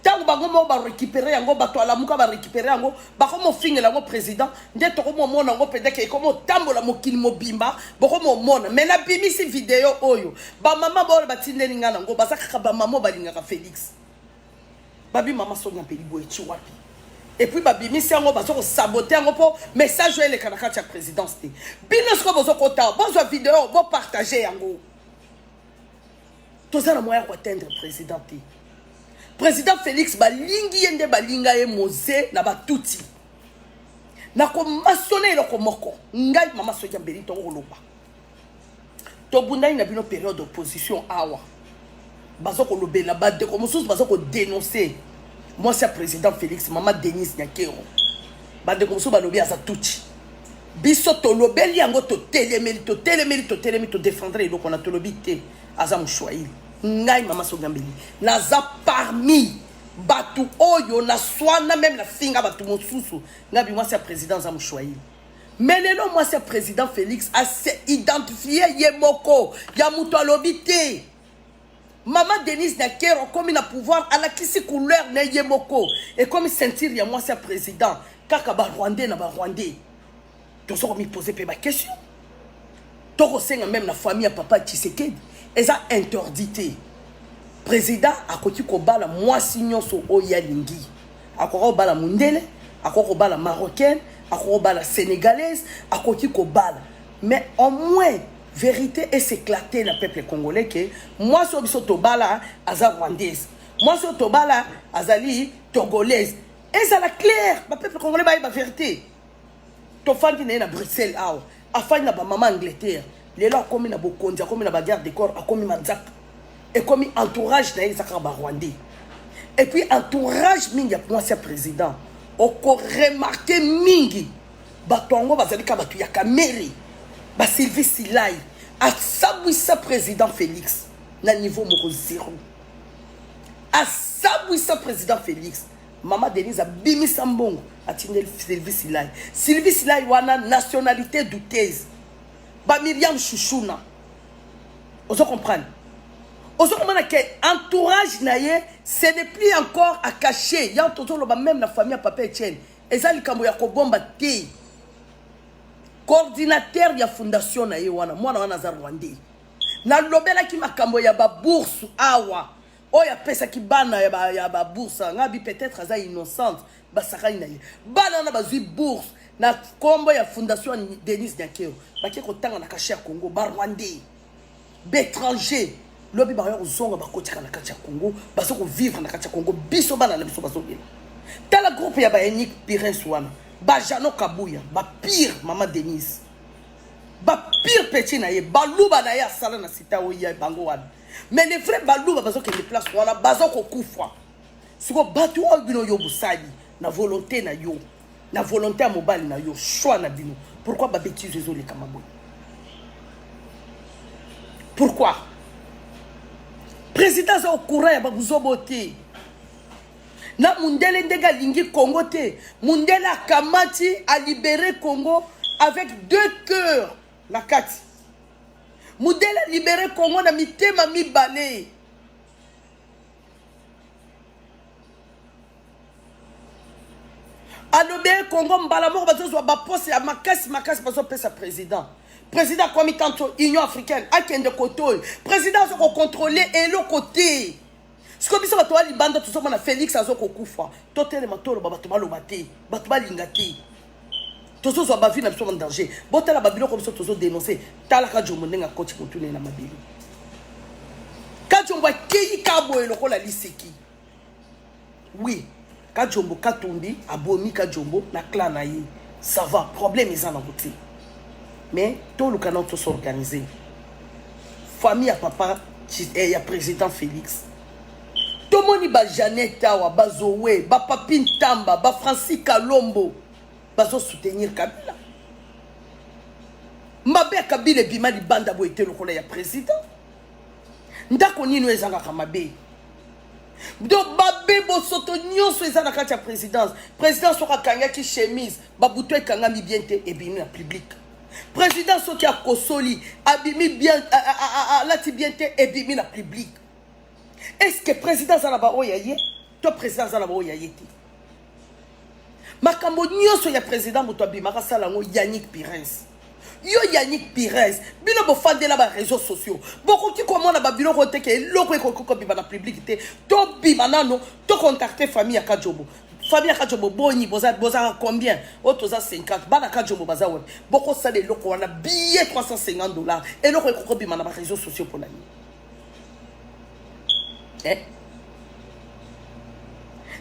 tango bango mo ba récupérer yango bato ala muka ba récupérer yango ba ko mo fingela ngo président nde to ko mo mona ngo pedeke ko mo tambola mokili mobimba boko mo mona mais na bimisi vidéo oyo ba mama ba batindeli ngana ngo basaka ba mama balinga ka Félix babi mama Sonyambeli boye chi wapi et puis babimisi yango bazo saboter yango po message ele kana kati ya présidence te bino siko bozo kota bozo vidéo bo partager yango toza na moyen ko atteindre président te président Félix balingi yende balinga ye moze na batuti na ko masone eloko moko ngai mama soja mbeli to koloba to bundai na bino période d'opposition awa bazo ko lobela ba de ko mosusu bazo ko dénoncer moi c'est président Félix maman Denise Nyakero ba de ko mosusu ba lobi asa tuti biso to lobeli yango to telemeli to défendre eloko na to lobi te aza mshwaili ngai mama soja mbeli naza parmi batu oyo na swana même la finga batu mosusu ngabi moi c'est président za mshwaili. Mais non, moi c'est président Félix a identifié Yemoko, Yamuto Lobité. Maman Denise Nakero, comme il a pouvoir, à la kisi couleur ne Yemoko. Et comme il sentir, moi c'est président. Kakaba Rwandais n'a pas Rwandais. Tu as me poser ma question. Tu as même la famille à papa Tshisekedi. Et ça interdité. Président a côté Kobala, moi signons sur Oyalingi. A Kobala Mundele, a Kobala marocaine. À la sénégalaise, à côté Kobala. Mais au moins, vérité est s'éclater le peuple congolais que moi, je suis Tobala, aza rwandaise. Moi, je suis Tobala, azali togolaise. Et ça la clair, le peuple congolais, la vérité. Tu fais que à Bruxelles, afin na maman Angleterre. Les là, comme il a beaucoup de comme il a guerre de corps, comme il a et comme entourage na Isaka Rwandais. Et puis entourage, mingi pour moi, c'est président. Oko remarqué mingi batongo bazali ka batu ya kameri ba Sylvie Silai a sabwisa président Félix na niveau moko zéro a sabwisa président Félix mama Denise a bimisa mbongo atindel Sylvie Silai wana nationalité douteuse ba Myriam Chouchouna ozo comprendre ozo comprendre que entourage naye ce n'est plus encore à cacher. Il y a toujours même la famille à Papa Etienne. Et ça, il y a un coordinateur de la fondation na yewana. Moi, je suis Rwandais. Na lobela ki makambo ya ba bourse awa. O ya pesa ki bana ya ba bourse. Ngabi peut-être aza innocente. Ba sakai na ye. Bana na bazui bourse. Na kombo ya fondation Denise Nyakero. Ba ki ko tanga na cacher Congo. Ba Rwandais. Bétranger. Lobi ba yo zonga ba kotika na kati ya Congo baso ko vivre na kati ya Congo biso bana na biso baso gela tala groupe ya ba Enik Pirens wana ba Jano Kabuya ba pire maman Denise ba pire petit na ye baluba na ya sala na sita o ya bango wana mais les vrais baluba baso ke déplace wana baso ko kufa siko batu o bino yo busali na volonté na yo na volonté à mobile na yo choix na bino pourquoi ba bêtise zo le kamabo pourquoi président au courant ya babuzobote na mundele ndega lingi Congo te mundele akamati a libéré Congo avec 2 cœurs la kati mundele a libéré Congo na mitema mibale a libéré Congo mbala moko bazo ba poste ya makasi bazo pesa président. Président comme tantôt Union africaine a qui de côté président se contrôler et le côté ce que biso bato ali banda tout ça na Félix azoko kufa totele matolo bato balobate bato balingati tozo zo ba vie na biso en danger botela babilo comme ça tozo dénoncer tala ka jomo ndenga coach kontune na mabili ka jombo keyi kabo eloko la liseki oui ka jombo katumbi abomi ka jombo na clan na yi ça va problème ils en ont côté. Mais tout le canon tout s'organiser. Famille à papa et à président Félix. Tout le monde ba Jeannette Awa, ba Zoé, ba Papine Tamba, ba Francis Kalombo, ba soutenir Kabila. Mabe Kabila bima di banda bo été le collègue président. Ndako nino ezanga kamabe. Donc babé bo soto nyonso ezanga kati ya présidence. Président sera kanga ki chemise, ba buto kanga mi bienté et bimi na public. Président Soki a Kosoli, abimi bien, lati bienté et bimi la public. Est-ce que président Zalaba Oyaye, toi président Zalaba Oyaye, makambo nyonso ya président moto abimaka salango Yannick Pirens. Yo Yannick Pirens, bino bo fande la ba réseaux sociaux. Beaucoup qui comment na ba bino kote ke loko ko bima na publicité, to bima nano, to contacter famille ya Kadjobo. Fabien Kajombo boni boza combien? Otoza 50. Bana Kajombo baza web. Boko ça de loko on a billet $350 et loko eko bima na ba réseaux sociaux pour l'année.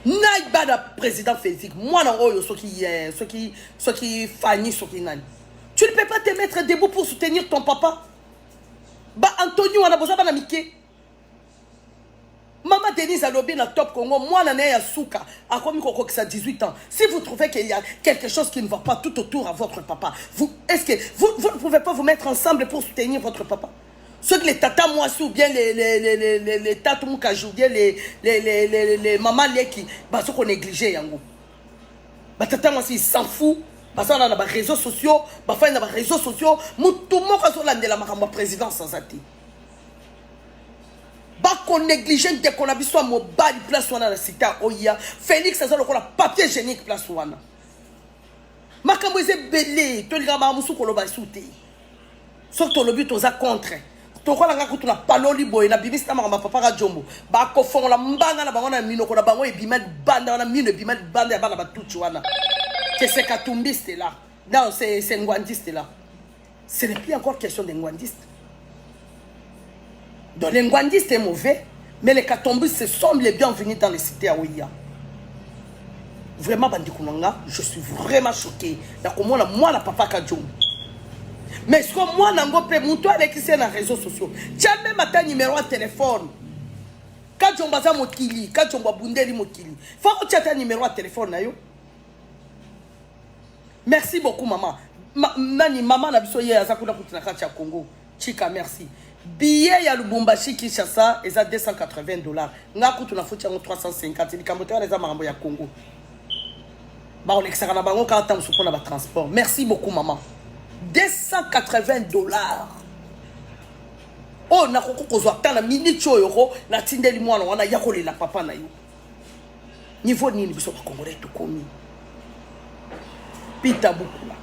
Naïbada président Félix, moi non oyo ceux qui Fanny ceux qui nani. Tu ne peux pas te mettre debout pour soutenir ton papa. Bah Antonio on a besoin de Mickey. Maman Denise a lobby dans Top Congo, moi l'année à Souka, à comme qui a 18 ans. Si vous trouvez qu'il y a quelque chose qui ne va pas tout autour à votre papa, est-ce que vous ne pouvez pas vous mettre ensemble pour soutenir votre papa? Ceux que les tata moissou ou bien les tata moukajou, ou bien les mamans qui bah ceux qu'on négligé yango. Bah tata moissou ils s'en fout. Bah ça on a des réseaux sociaux, bah fin dans les réseaux sociaux, tout le monde a sur la makambo président sans ati. Bah qu'on néglige dès qu'on a vu soit mobile place wana la cité oya, Félix ça le papier hygiénique place wana. Makambo est belé, to linga ba musu ko lo ba souté. Surtout le but aux contre. Toko la ngako tuna paloli boy na bibista ma papa ka jombo ba ko fon la mbanga na bango na mino ko na bango e bima banda na mino bima banda ya bana ba tuchu wana que c'est katumbiste là non c'est ngwandiste là ce n'est plus encore question de ngwandiste donc les ngwandistes est mauvais mais les katumbistes sont les bienvenus dans les cités à Ouya. Vraiment bandi kunanga je suis vraiment choqué na komona moi la papa ka jombo. Mais ce que moi, je peux monter avec qui c'est dans les réseaux sociaux. Tu as même un numéro de téléphone. Quand tu as un kili, quand tu as un bundeli mokili, faut que tu aies un numéro de téléphone. Merci beaucoup, maman. Maman n'a pas besoin de Congo. Chika, merci. Billet ya Lubumbashi Kinshasa, ils ont $280. N'a coûté una foutu en 350. Les Cambodgiens les ont ya Congo. Bah on extra na bango quand on suppose na transport. Merci beaucoup, maman. $280. Oh, na koko kozwa tana minute euro na tindeli mwana wana yakole la papa na yo. Niveau nini biso ba Congolais to komi. Pita bukula.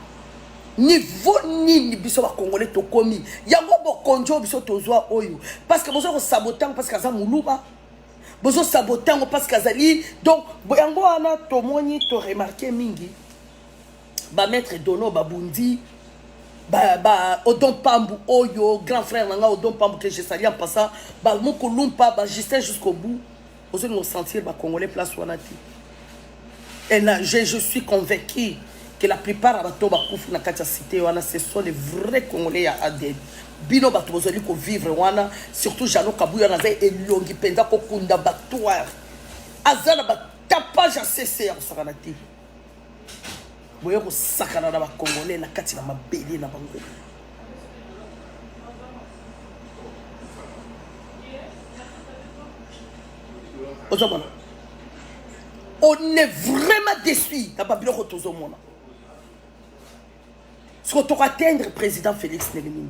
Niveau nini biso ba Congolais to komi. Yango bo konjo biso tozwa oyo parce que bozo sabotant parce que za muluba. Bozo sabotant parce que zali donc yango ana to moni to remarquer mingi. Ba maître Dono babundi Odon Pambu Oyo, grand frère Nanga Odon Pambu que j'ai sali en passant, Moko Lumpa, Justin jusqu'au bout, vous allez nous sentir Congolais place Wanati. Et là, je suis convaincu que la plupart de Bakouf na Katia Cité, ce sont les vrais Congolais à ADN. Bino Batozoli ko vivre wana, surtout Jano Kabouya Naze et Longi Penda Kokunda Batoire. Azana Batapage à CC en Saranati. Boye ko sakana na ba Congolais na kati na mabeli na bango. On est vraiment déçus na babilo ko tozo mona. Ce qu'on doit atteindre président Félix Nélimine.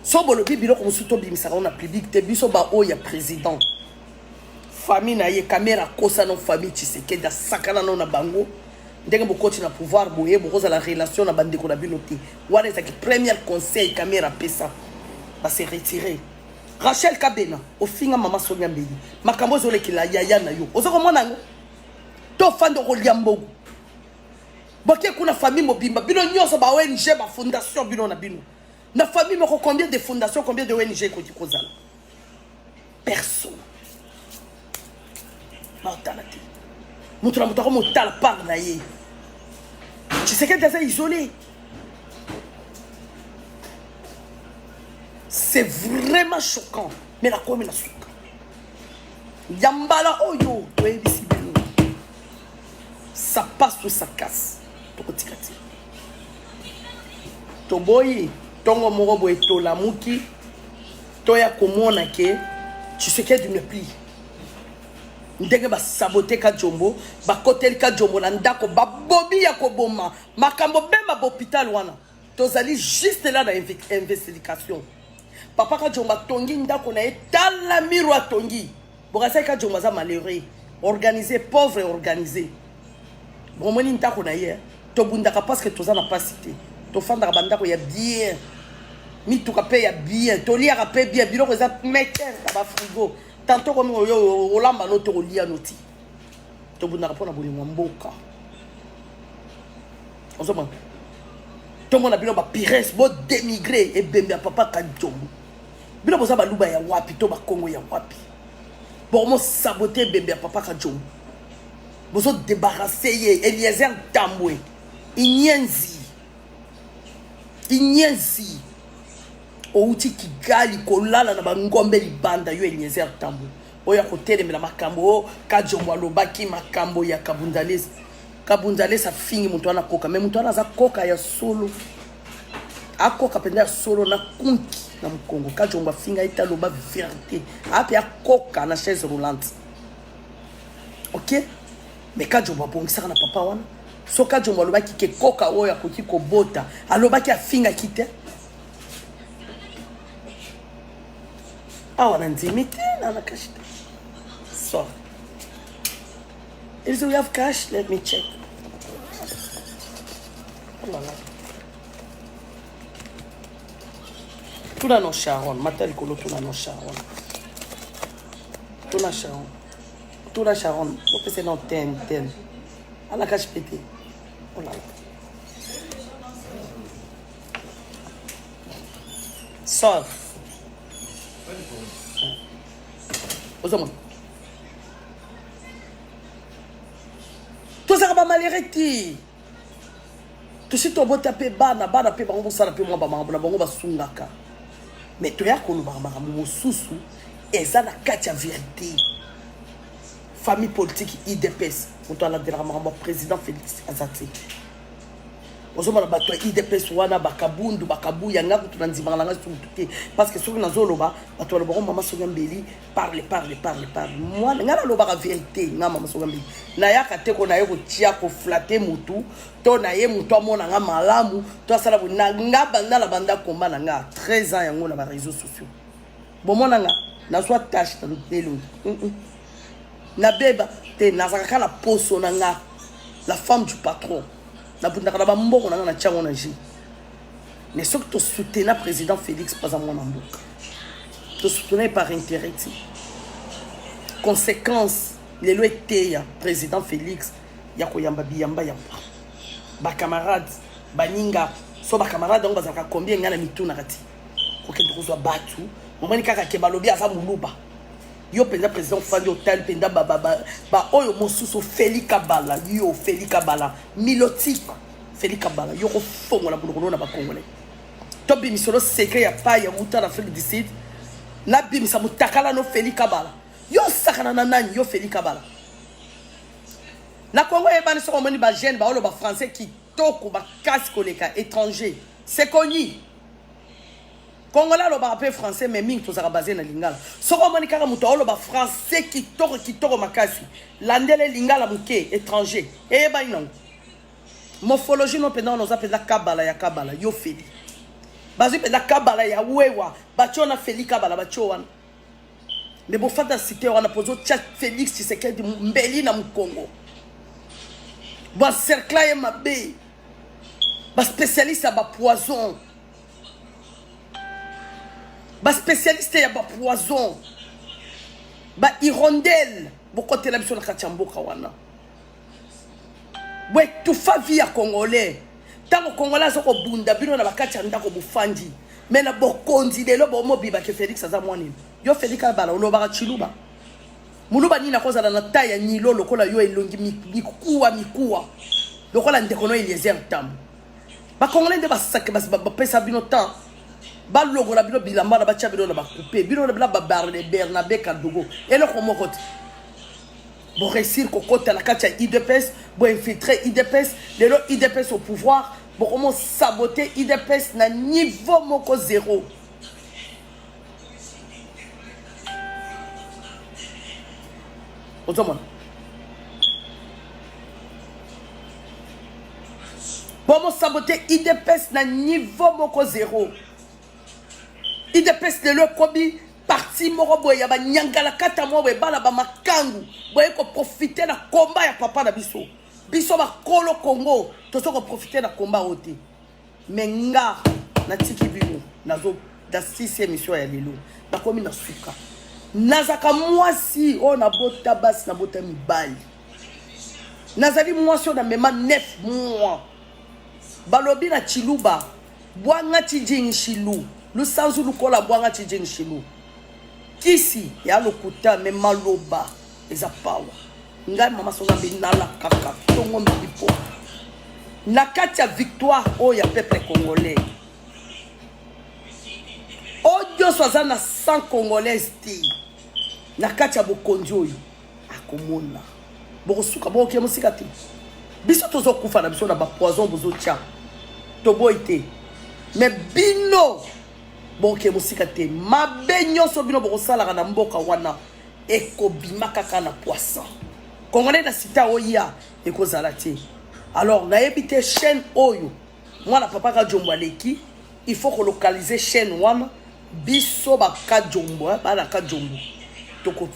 So bolo bibilo ko musuto bimisaka on a public te biso ba oya président. Famille na ye caméra kosa no famille Tshisekedi da sakana no na bango. Dès que vous continuez à pouvoir, vous avez la relation na bande ko na binoté. Wana ezaki premier conseil caméra pesa va se retirer. Rachel Kabena au finga mama Sonia Mbeli. Makambo zole ki la yaya na yo. Ozoko mona ngo. To fando ko liambo. Boke kuna famille mobimba bino nyonso ba ONG ba fondation bino na bino. Na famille moko combien de fondations, combien de ONG ko dikozala. Personne. Martalati. Moutoula moutara moutala par na ye. Tu sais qu'elle est isolée. C'est vraiment choquant. Mais la commune a choquant. Yambala oyo. Ça passe ou ça casse. Toboyi. Tongo morobo et tolamuki. Toya komona ke. Tu sais qu'elle ne plie. Ndenge ba saboter ka jombo ba kotel ka jombo na ndako ba bobi ya koboma makambo bema ba hôpital wana tozali juste là dans investigation papa ka jomba tongi ndako na etala mirwa tongi bokasa ka jomba za malheureux organisé pauvre et organisé bomoni ndako na ye to bundaka parce que toza na pas cité to fanda ba ndako ya bien mi to ka pe ya bien to lia ka pe bien biloko za meter ba frigo. Tantôt comme olamba notre lia noti. tobundaka mpona bolingo mboka ozomona tomona bino bapires bodémigre ebembe ya papa Kajombo bino boza baluba ya wapi to bakongo ya wapi bokomosabote ebembe ya papa Kajombo bozodébarrasse ye Eliezer Tambwe inyenzi outi Kigali kolala na bangombe libanda yo Eliezer Tambwe oya kotelemela makambo Kajombo alobaki makambo ya Kabundalesa fingi mutu wana koka mais mutu wana za koka ya solo akoka penda ya solo na kunki na mkongo Kajombo finga ita loba vérité ape akoka na chaise roulante ok mais Kajombo abongisaka na papa wana so Kajombo alobaki ke koka oyo akoki kobota alobaki afinga kite awa na ndimi te na kashi te so is we have cash? Let me check. Oh là là. Tout là non Sharon, Matel Kolo tout là non Sharon. Tout là Sharon. Tout là Sharon. On peut c'est non ten. À la cache pété. Oh là là. Sauf. Ozoma. Tout ça va malheureusement. Tout ce qui taper bana pe bango sala pe moi ba bango ba sungaka. Mais to ya ko ba mosusu eza na kati ya vérité. Famille politique IDPS, on doit la déclarer président Félix Azati. Ozoma bato IDPS wana bakabundu bakabu yanga kutuna nzimanga langa tutuke parce que soki nazoloba bato lo mama Sogambeli parle moi ngala lo ba vérité nga mama Sogambeli na yaka te ko na ye ko tia ko flatter mutu to na ye mutu amona nga malamu to sala na nga banda la banda komba na nga 13 ans yango na ba réseaux sociaux bomona nga na soit tâche na lelo na beba te na zaka la poso na nga la femme du patron. Mais ce que tu soutiens le président Félix, pas à mon amour. Tu soutiens par intérêt. Conséquence, les lois étaient président Félix, Yakoyamba Biyamba Yamba. Ba camarade, Baninga, so ba camarade, on va savoir combien il y a de mitou narati. Ok, tu dois battre. On va dire que Balobi a ça moulouba. Yo penda président Fandi Hotel penda ba oyo mosusu Félix Kabala yo Félix Kabala Miloti Félix Kabala yo ko fongo la buloko na ba congolais to bi misolo secret ya pa ya muta na Afrique du Sud na bi misa mutakala no Félix Kabala yo sakana na nani yo Félix Kabala na Congo e bani so moni ba jeune ba olo ba français qui toko ba casse koleka étranger c'est connu. Congolais lo ba français mais ming tozaka basé na lingala soko moni kaka muto lo ba français qui toko makasi landele lingala muke étranger e ba ino morphologie no penda no zapenda kabala ya kabala yo feli bazu penda kabala ya wewa bacho na Félix Kabala bacho wana mais bo fata cité wana pozo chat Félix Tshisekedi mbeli na Mkongo ba cercle ya mabe ba spécialiste ba poison. Ba spécialiste ya ba poison ba hirondelle bokote la biso na kachamboka wana bwe tufa via congolais tango congolais soko bunda bino na bakati ndako bufandi mais na bokonzi lelo bo mobiba ke Félix azamwani yo Félix Kabala olobaka chiluba muluba nina kozala na taya nyilo lokola yo elongi mikuwa lokola ndeko no Eliezer Tambwe ba congolais de basake ba pesa bino temps balogo la bino bilamba na bacha bino na bakouper bino na bla babarle Bernabé Kadogo et le komokote bon réussir kokota la katia IDPS bon infiltrer IDPS les lo IDPS au pouvoir bon comment saboter IDPS na niveau moko zéro autrement bon saboter IDPS na niveau moko zéro IDPS le kobi parti moko boye ya ba nyangala kata mo boye bala ba makangu boye ko profiter na combat ya papa na biso ba kolo Congo to so ko profiter na combat oti menga na tiki bino nazo da 6e mission ya lelo na komi na suka nazaka mwasi o na bota basi na bota mibali nazali mwasi na mema 9 mois balobi na chiluba bwanga chijing shilu lusanzu lukola bwanga chijing shilu kisi ya lokuta me maloba eza pawa ngai mama songa binala kaka tongo mbipo na kati ya victoire oyo ya peuple congolais odio soza na 100 congolais ti na kati ya bokonzi oyo akomona bokosuka boke musika te biso tozokufa na biso na ba poison bozotia toboyi te mais bino boke musika te mabe nyonso bino bokosalaka na mboka wana ekobima kaka na poisson congolais na sita oya ekozala te. Alors nayebi te chaîne oyo mwana papa ka jombo aleki il faut localiser chaîne wana biso baka jombo bana ka jombo toko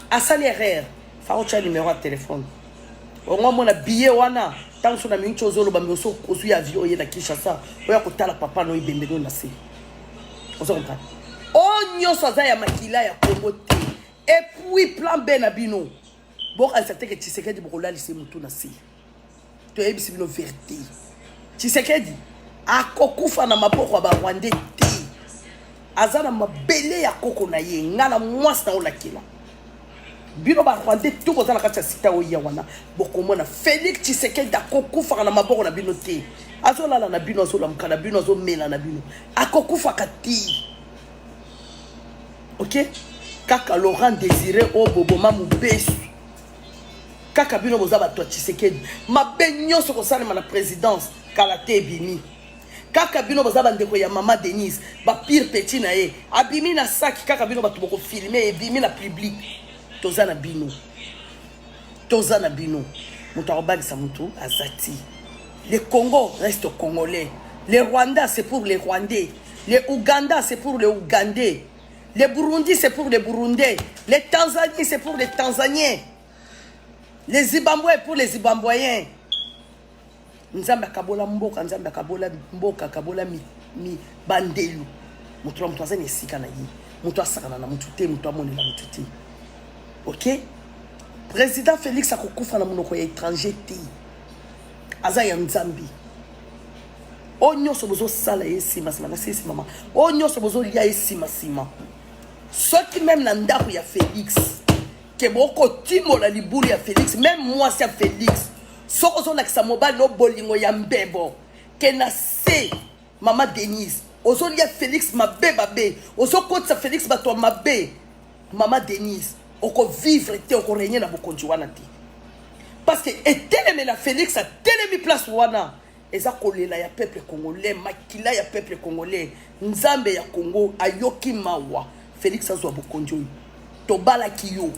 asali erreur fa o cha numéro de téléphone ongo mona billet wana tant so na mincho zolo ba mioso kosu ya avion ye na Kinshasa oya kotala papa no ibembe no na se ozo comprendre onyo soza ya makila ya Congo te et puis plan B na bino bon à certain que Tshisekedi bokola lise mutu na se to ebisi bino vérité Tshisekedi akokufa na maboko ba Rwandais te azana mabele ya koko na ye ngana mwasi na olakila bino ba Rwandais tout bozala kati ya sita oya wana bokomona Félix Tshisekedi akokufa na maboko na bino te azolala na bino azolamka na bino azomela na bino akokufa kati ok kaka Laurent Désiré Oboboma Mubesu kaka bino bozaba to Tshisekedi mabe nyonso kosalema na présidence kala te ebimi kaka bino bozaba ndeko ya mama Denise ba pire petit na ye abimi na saki kaka bino bato boko filmer ebimi na public tozana bino mutu akobangisa mutu azati. Le Congo reste congolais, le Rwanda c'est pour les Rwandais, le Ouganda c'est pour les Ougandais, le Burundi c'est pour les Burundais, les Tanzaniens c'est pour les Tanzaniens, les Zimbabwe pour les Zimbabwéens. Nzamba kabola mboka, nzamba kabola mboka, kabola mi bandelu. Mutu mtwazani esika na yi. Mutu asakana na mutu te, mutu amone na mutu te. OK? Président Félix akokufa na monoko ya étranger te. Aza ya Nzambi. Onyo sobozo sala esima sima na sisi mama. Onyo sobozo lia esima sima. Soki même na ndako ya Félix. Que boko timo la libuli ya Félix, même moi c'est Félix. Soko na kisa mobile no bolingo ya mbebo. Que na se mama Denise. Ozo lia Félix mabe babe. Ozo kotsa Félix bato mabe. Mama Denise. Oko vivre te oko régner na bokonzi wana te. Parce que eteleme la Félix a telemi place wana. Eza kolela ya peuple congolais, makila ya peuple congolais, nzambe ya Congo ayoki mawa. Félix azwa bokonzi. Tobala kiyo.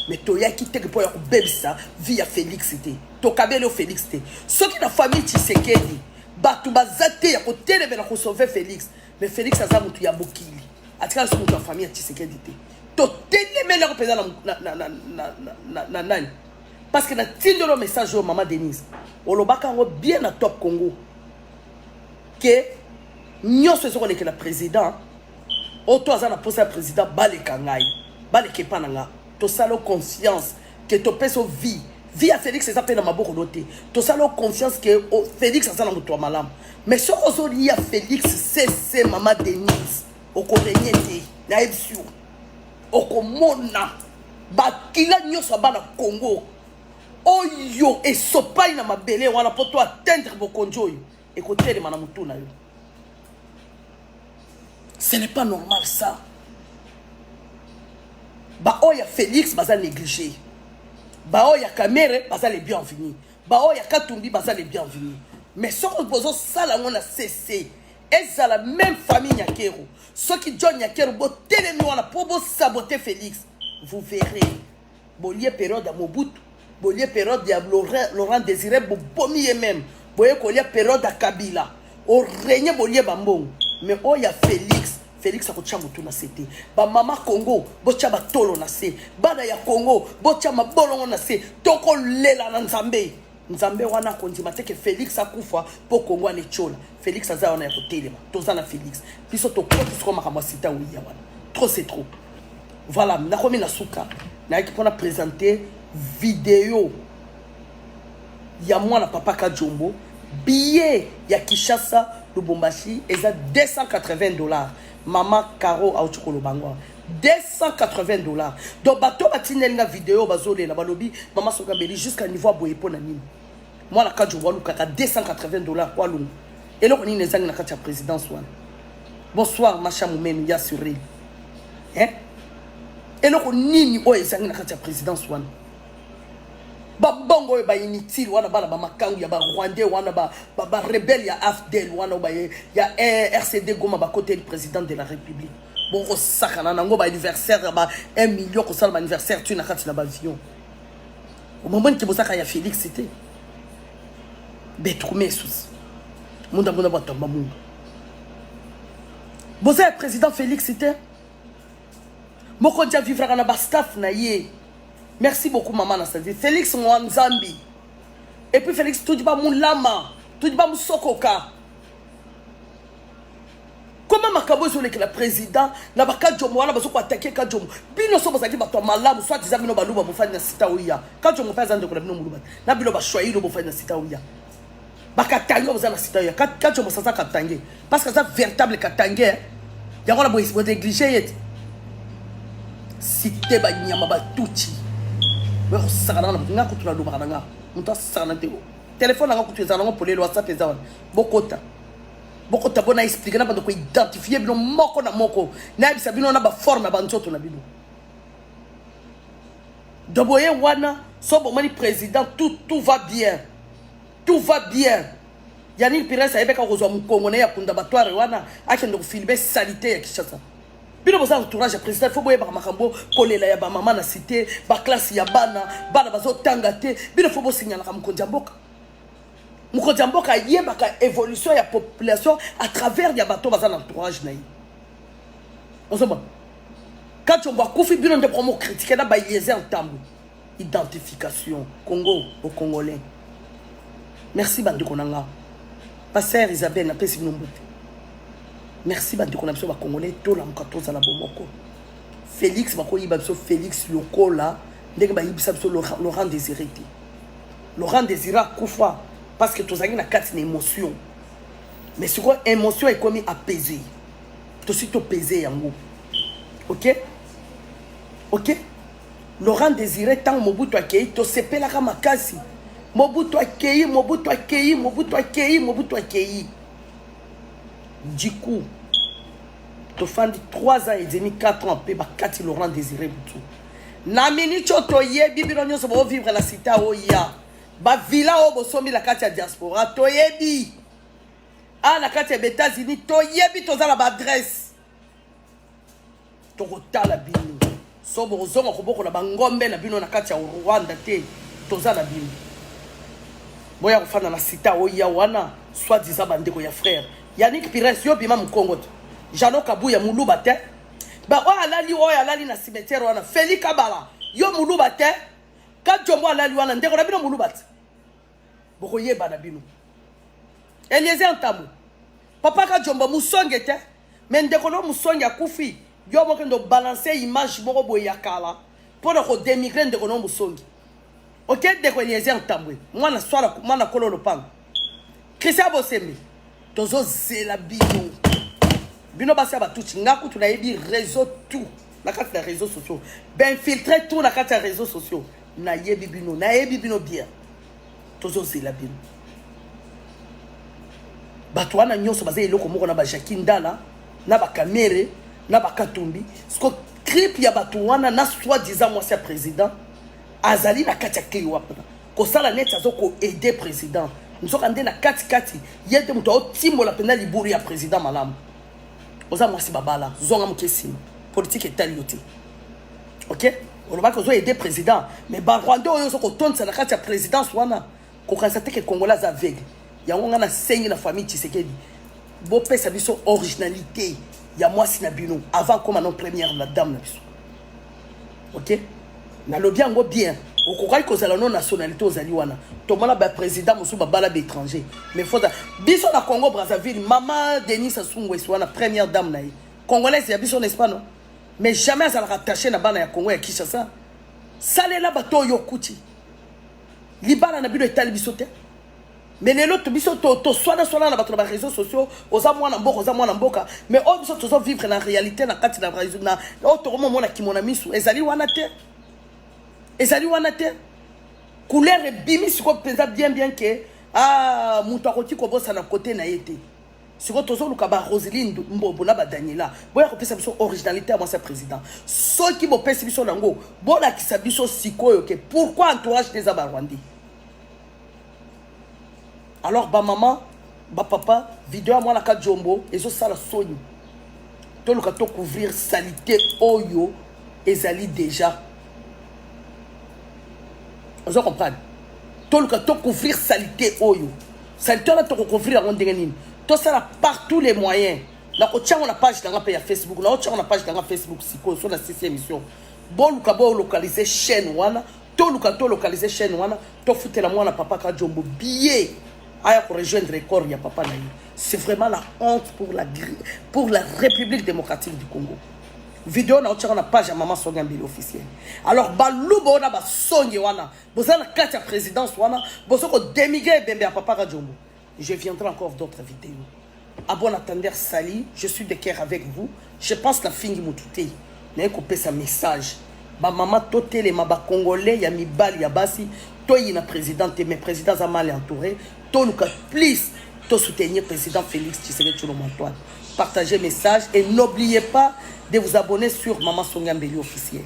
Mais toyaki te po ya kobebisa via Félix te. Tokabelo Félix te. Soki na famille Tshisekedi, batu bazate ya koteleme na ko sauver Félix. Mais Félix aza mutu ya bokili. Atika so mutu ya famille Tshisekedi te. Toteleme na kopeza na nani. Parce que na tindelo message au maman Denise. Olobaka ngo bien na Top Congo. Que nyonso ezoko leke la président. Oto azana posa président baleka ngai. Baleke pananga. To salo confiance que to peso vie. Vie à Félix ça na maboko noté. To salo confiance que Félix azana muto malam. Mais ce ozo li a Félix c'est maman Denise. Okorenye te. Na ebsu. Okomona. Bakila nyonso bana Congo. Oyo et sopai na mabele wana pour toi atteindre bokonzi oyo ekotele mana mutuna yo. Ce n'est pas normal ça. Ba oya Félix baza négligé. Ba oya Kamere baza les bienvenus. Ba oya Katumbi baza les bienvenus. Mais ce qu'on bozo sala ngona cessé. Eza la même famille Nyakero. Ceux qui John Nyakero bo telemi wana pour bo saboter Félix. Vous verrez. Bolie période à Mobutu. Bolie période de Laurent Désiré Bobomi même. Bolie kolia période à Kabila. Au régner bolie bambong. Mais oh ya Félix a kocha mutu na sete. Ba mama Congo bocha ba tolo na se. Bana ya Congo bocha mabolongo na se. Toko lela na Nzambe. Nzambe wana kondima te que Félix akufa po Congo ane chola. Félix aza wana ya kotelema. Tozana Félix. Biso to koti ko makama sita wiya wana. Trop c'est trop. Voilà, na komi na suka. Na ki pona présenter vidéo ya mwana papa Kajombo billet ya Kishasa Lubumbashi eza 280 $. Maman Caro Aouchukolo Bangwa 280 $. Donc bato batineli na vidéo bazole la balobi maman soka beli jusqu'à niveau boye pona nini. Moi la Kajombo lukaka 280 $ kwa lungu. Et là on est na kati ya présidence wana. Bonsoir Macha Moumenu ya suré. Hein? Et là on nini o ezangi na kati ya présidence wana. Ba bongo ba inutile wana bana ba makangu ya ba Rwandais wana ba rebelle ya AFDEL wana ba ya RCD Goma ba côté du président de la République. Bon sakana nango ba anniversaire ba 1 million ko sala ba anniversaire tu na kati na ba avion. Au moment que bosaka ya Félix c'était Betroume sous. Munda munda ba tamba munga. Bosa président Félix c'était moko dia vivra na ba staff na ye. Merci beaucoup, maman Nassadi. Félix Mwanzambi. Et puis Félix, tout dit pas mon lama. Tout dit pas mon sokoka. Comment Makabo sur le président n'a pas Kadjomo, n'a pas sur quoi attaquer Kadjomo. Bino so basaki ba to malamu, soit disant bino baluba bo fanya sita oya. Kadjomo fa zande ko na bino muluba. Na bino ba choyi bo fanya sita oya. Ba katango bo zana sita oya. Kadjomo sa katange. Parce que ça véritable katange. Ya ko la bo négliger yet. Cité ba nyama ba tuchi. Mais on s'en rend compte, on a coupé la lumière, on a s'en rendu compte. Téléphone, on a coupé la lumière pour les WhatsApp et ça. Beaucoup de bon à expliquer, on a pas identifier, on a moko na moko. Na bisa bino na ba forme na banjoto na bino. Doboye wana, so bon mani président, tout va bien, tout va bien. Yannick Pires a ebeka kozwa mukongone ya kunda batware wana, akende ko filmer salité ya Kishasa. Bino boza entourage ya président faut boye ba makambo kolela ya ba mama na cité ba classe ya bana bazo tangate bino faut bo signala ka mukonja mboka yeba ka évolution ya population à travers ya bato baza entourage na yi ozoma quand on va kufi bino de promo critiquer na ba yeze en tambo identification Congo au Congolais. Merci bande konanga pasteur Isabelle na pesi bino mbote. Merci bande qu'on a besoin de Congolais tout la mukatoza la bomoko. Félix bako yiba besoin Félix lokola ndenge ba yibisa besoin Laurent Désiré. Laurent Désiré kufa parce que tozangi na kati na émotion. Mais c'est quoi émotion est comme apaiser. To sito peser yango. OK? OK? Laurent Désiré tant Mobutu akei to sepela ka makasi. Mobutu akei. Du coup, tu fais 3 ans et demi, 4 ans, tu as Laurent Désiré Boutou. Na minute to yebi bironyo so vivre la cité oya. Ba villa o bosomi la carte diaspora to yebi. Ah la carte des États-Unis to yebi to za la adresse. To kota la bino. So bozonga ko boko na bangombe na bino na carte ya Rwanda te to za la bino. Boya ko fana la cité oya wana soit disant bandeko ya frère. Yannick Pires yo bima Mkongo. Jano Kabuya muluba te. Ba o alali na cimetière wana Félix Kabala. Yo muluba te. Ka Jombo alali wana ndeko na bino muluba te. Boko yeba na bino. Eliezer Ntamu. Papa Ka Jombo musonge te. Mais ndeko no musonge akufi. Yo mo kendo balancer image moko boye ya kala. Pour ko démigrer ndeko no musonge. OK ndeko Eliezer Ntamu. Mwana swala mwana kololo pang. Christian Bosembi. Tozo zela bino. Bino basa ba tout ngaku tu na yebi réseau tout. Na carte des réseaux sociaux. Ben filtrer tout na carte des réseaux sociaux. Na yebi bino bien. Tozo zela bino. Bato wana nyonso baza eloko moko na ba Jakindala, na ba Kamere, na ba Katumbi. Sko clip ya bato wana na soi-disant moi c'est président. Azali na kati ya kili wapana. Ko sala net azo ko aider président. Nous sommes na kati yete muto o timbo la pena liburi ya président malamu. Oza mwasi babala zonga mukesima politique etalioté. OK? On va ko aider président mais ba Rwanda oyo so ko tonsa na kati ya présidence wana ko kansate ke Congolais aveugle. Ya wonga na sengi na famille Tshisekedi. Bo pesa biso originalité ya mwasi na bino avant comme non première la dame na biso. OK? Na lobi yango bien. Okokai kozala non nationalité ozali wana tomona ba président musu ba bala d'étranger mais faut biso na Congo Brazzaville maman Denis Sassou Nguesso wana première dame na congolaise ya biso n'est-ce pas non mais jamais ça la rattaché na bana ya Congo ya Kinshasa salela bato yo kuti libala na bino etali biso te. Mais les autres biso to soit na bato na réseaux sociaux oza mwana mboka mais o biso tozo vivre na réalité na kati na réseau na o to mo mona kimona misu ezali wana te couleur et bimi siko penza bien que muto akoti ko bossa na côté na yete siko tozo luka ba Roselyne Mbombo na ba Daniela boya ko pesa biso originalité à moi c'est président ceux qui bo pesa biso nango bola ki sa biso sikoyo ke pourquoi entourage des Abarwandi. Alors, ba maman, ba papa, vidéo à moi la carte jombo, et ça la soigne. Tout le cas couvrir salité oyo, ezali déjà. Vous comprenez? Tout le cas couvrir salité oyo. Salité là, tout couvrir la ronde. Tout ça là par tous les moyens. Là, on tient la page dans la page Facebook. Là, on tient la page dans la Facebook. Sur la 6e émission. Bon, le cas localiser chaîne wana. Tout le cas localiser chaîne wana. Tout foutre la moi la papa carte jombo billet. Pour rejoindre le corps, il y a papa naï. C'est vraiment la honte pour la République démocratique du Congo. Vidéo na otira na page à maman Songa Mbele officielle. Alors balubo ona ba sonye wana. Boza na carte ya présidence wana, bozo ko démigrer bembe à papa Rajombo. Je viendrai encore d'autres vidéos. À bon attendeur Sali, je suis de cœur avec vous. Je pense la fingi mutute. Na ko pesa message. Ba maman totele ma ba congolais ya mibali ya basi. Toi, il y a un président, mais président a mal entouré. Toi, nous please, toi soutenir président Félix Tshisekedi Tshilombo Antoine. Partagez le message et n'oubliez pas de vous abonner sur Maman Songa Mbele officielle.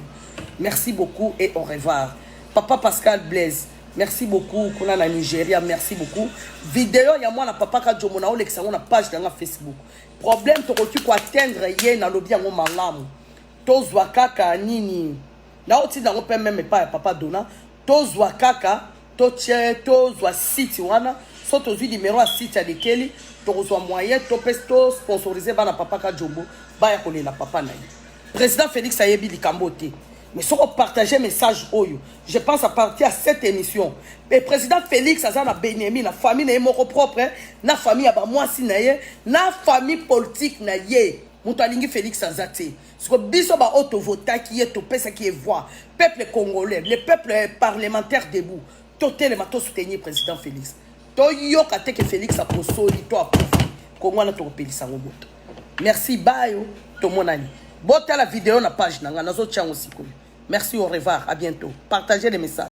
Merci beaucoup et au revoir. Papa Pascal Blaise, merci beaucoup. Kuna na Nigeria, merci beaucoup. Vidéo, il y a moi, papa Kadjomo, na Olexango, na page dans Facebook. Problème, tu peux atteindre hier na lobby en malamu. Tozwa kaka nini. Na oti na ngope même pas papa Dona. Tozwa kaka, tozwa site wana, so tozwi numéro à site à lekeli, tozwa moyen, to sponsorisé bana papa Kadjombo, ba ya kolela papa na ye. Président Félix Ayebi Likambote. Mais si on partage message oyo, je pense à partir à cette émission. Le président Félix Azana Benyamin, la famille na moko propre, na famille aba mwasi na ye, na famille politique na ye. Moutalingi Félix Azate. Ce que biso ba auto vota qui est topé ça qui est voix. Peuple congolais, le peuple parlementaire debout. Totel mato soutenir président Félix. To yo kate que Félix a posoli to approuvé. Comment na to pelisa ngomoto. Merci bayo to monani. Bota la vidéo na page nanga nazo tchango sikoyo. Merci, au revoir, à bientôt. Partagez les messages.